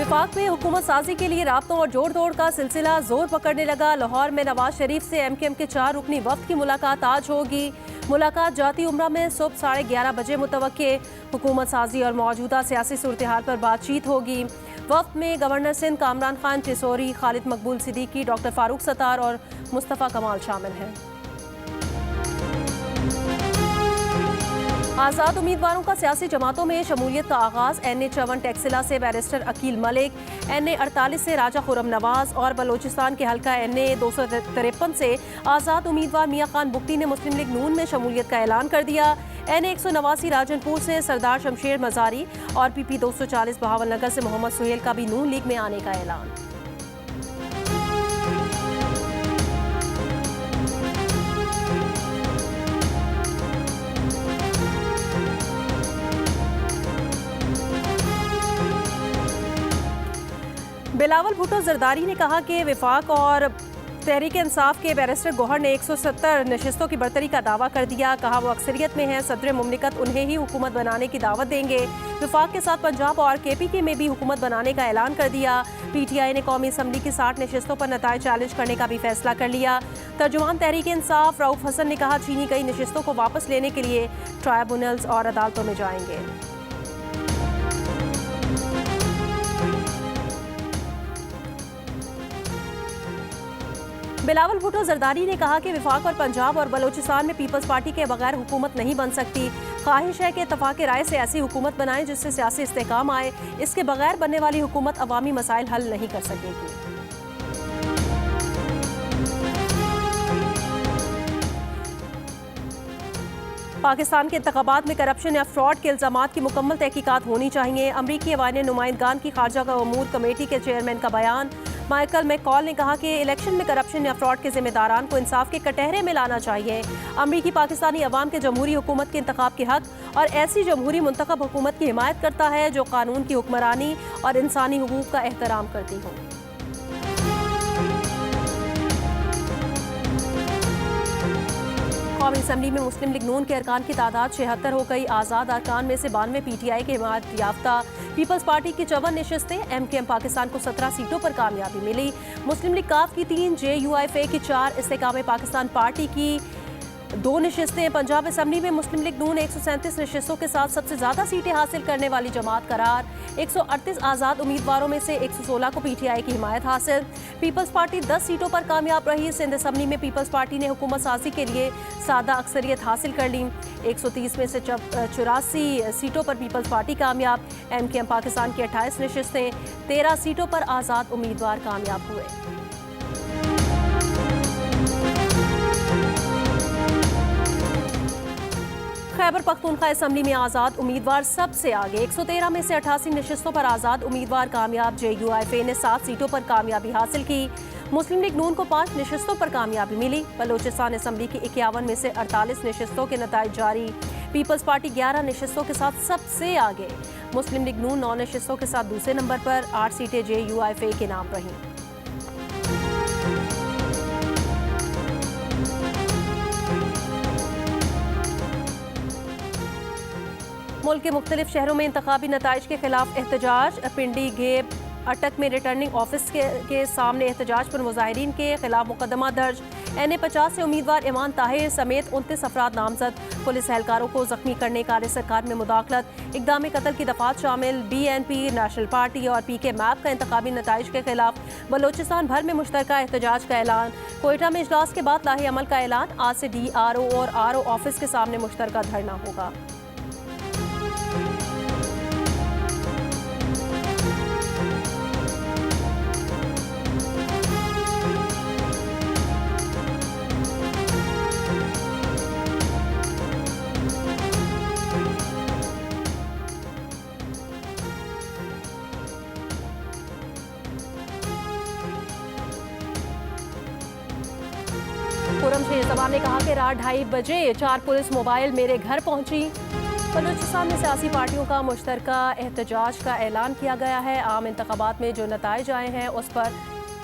वफाक में हुकूमत साजी के लिए राब्तों और जोड़ तोड़ का सिलसिला जोर पकड़ने लगा। लाहौर में नवाज शरीफ से MKM के 4 रुकनी वफ्द की मुलाकात आज होगी। मुलाकात जाती उम्रा में सुबह 11:30 बजे मुतवक्के। हुकूमत साजी और मौजूदा सियासी सूरत हाल पर बातचीत होगी। वफ्द में गवर्नर सिंध कामरान खान टिसोरी, खालिद मकबूल सिद्दीकी, डॉक्टर फारूक सत्तार और मुस्तफ़ा कमाल शामिल हैं। आज़ाद उम्मीदवारों का सियासी जमातों में शमूलियत का आगाज़। NA 54 टैक्सिला से बैरिस्टर अकील मलिक, NA 48 से राजा खुरम नवाज और बलोचिस्तान के हल्का NA 253 से आज़ाद उम्मीदवार मियां खान बुगटी ने मुस्लिम लीग नून में शमूलियत का ऐलान कर दिया। NA 189 राजनपुर से सरदार शमशेर मजारी और PP 240 बहावलनगर से मोहम्मद सुहेल का भी नून लीग में आने का ऐलान। बिलावल भुट्टो जरदारी ने कहा कि वफाक और तहरीक इंसाफ के बैरिस्टर गौहर ने 170 नशिस्तों की बरतरी का दावा कर दिया। कहा वो अक्सरियत में है, सदर मुमलिकत उन्हें ही हुकूमत बनाने की दावत देंगे। वफाक के साथ पंजाब और KPK में भी हुकूमत बनाने का ऐलान कर दिया। PTI ने कौमी असम्बली की 60 नशिस्तों पर नताइज चैलेंज करने का भी फैसला कर लिया। तर्जुमान तहरीक इंसाफ रऊफ हसन ने कहा छीनी गई नशिस्तों को वापस लेने के लिए ट्राइब्यूनल्स और अदालतों में जाएंगे। बिलावल भुट्टो जरदारी ने कहा कि वफाक और पंजाब और बलोचिस्तान में पीपल्स पार्टी के बगैर हुकूमत नहीं बन सकती। ख्वाहिश है कि इत्तफाक राय से ऐसी हुकूमत बनाएं जिससे सियासी इस्तेहकाम आए। इसके बगैर बनने वाली हुकूमत अवामी मसाइल हल नहीं कर सकेगी। पाकिस्तान के इंतखाबात में करप्शन या फ्रॉड के इल्जामात की मुकम्मल तहकीकात होनी चाहिए। अमरीकी अवानी नुमाइंदगान की खारजा का उमूर कमेटी के चेयरमैन का बयान। माइकल मैककॉल ने कहा कि इलेक्शन में करप्शन या फ्रॉड के जिम्मेदारान को इंसाफ के कटहरे में लाना चाहिए। अमरीकी पाकिस्तानी अवाम के जमहूरी हुकूमत के इंतखाब के हक और ऐसी जमहूरी मुंतखब हुकूमत की हिमायत करता है जो कानून की हुक्मरानी और इंसानी हुकूक का एहतराम करती हो। कौमी असम्बली में मुस्लिम लीग नून के अरकान की तादाद 76 हो गई। आज़ाद अरकान में से 92 PTI के हिमायत याफ्ता। पीपल्स पार्टी की 54 नशिस्तें। MKM पाकिस्तान को 17 सीटों पर कामयाबी मिली। मुस्लिम लीग काफ की 3, JUIFA की 4, इस्तेकाम पाकिस्तान पार्टी की 2 नशिस्तें। पंजाब असम्बली में मुस्लिम लीग नून 137 नशिस्तों के साथ सबसे ज्यादा सीटें हासिल करने वाली जमात करार। 138 आज़ाद उम्मीदवारों में से 116 को PTI की हिमायत हासिल। पीपल्स पार्टी 10 सीटों पर कामयाब रही। सिंध असम्बली में पीपल्स पार्टी ने हुकूमत साजी के लिए सादा अक्सरियत हासिल कर ली। 130 में से 84 सीटों पर पीपल्स पार्टी कामयाब। MKM पाकिस्तान की 28 नशिस्तें। 13 सीटों पर आज़ाद उम्मीदवार कामयाब हुए। खैबर पख्तूनख्वा असम्बली में आज़ाद उम्मीदवार सबसे आगे। 113 में से 88 नशिस्तों पर आज़ाद उम्मीदवार कामयाब। JUIFA ने 7 सीटों पर कामयाबी हासिल की। मुस्लिम लीग नून को 5 नशिस्तों पर कामयाबी मिली। बलोचिस्तान असम्बली की 51 में से 48 नशिस्तों के नताइज जारी। पीपल्स पार्टी 11 नशिस्तों के साथ सबसे आगे। मुस्लिम लीग नून 9 नशिस्तों के साथ दूसरे नंबर पर। 8 सीटें JUIFA के नाम रहीं। मुल्क के मुख्तलिफ शहरों में इंतखाबी नताइज के खिलाफ एहतजाज। पिंडी, घेब, अटक में रिटर्निंग ऑफिस के सामने एहतजाज पर मुजाहिरीन के खिलाफ मुकदमा दर्ज। NA 50 से उम्मीदवार ईमान ताहिर समेत 29 अफराद नामजद। पुलिस एहलकारों को जख्मी करने कार्य सरकार में मुदाखलत। इक़दाम कत्ल की दफात शामिल। BNP, नेशनल पार्टी और PK मैप का इंतखाबी नताइज के खिलाफ बलोचिस्तान भर में मुश्तरका एहतजाज का ऐलान। कोयटा में इजलास के बाद लाहे अमल का ऐलान। आज से DRO और RO ऑफिस के सामने मुश्तरका धरना होगा। खुर्रम जमान ने कहा कि रात 2:30 बजे 4 पुलिस मोबाइल मेरे घर पहुंची। बलूचिस्तान में सियासी पार्टियों का मुश्तरका एहतजाज का ऐलान किया गया है। आम इंतखाबात में जो नताइज आए हैं उस पर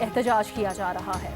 एहतजाज किया जा रहा है।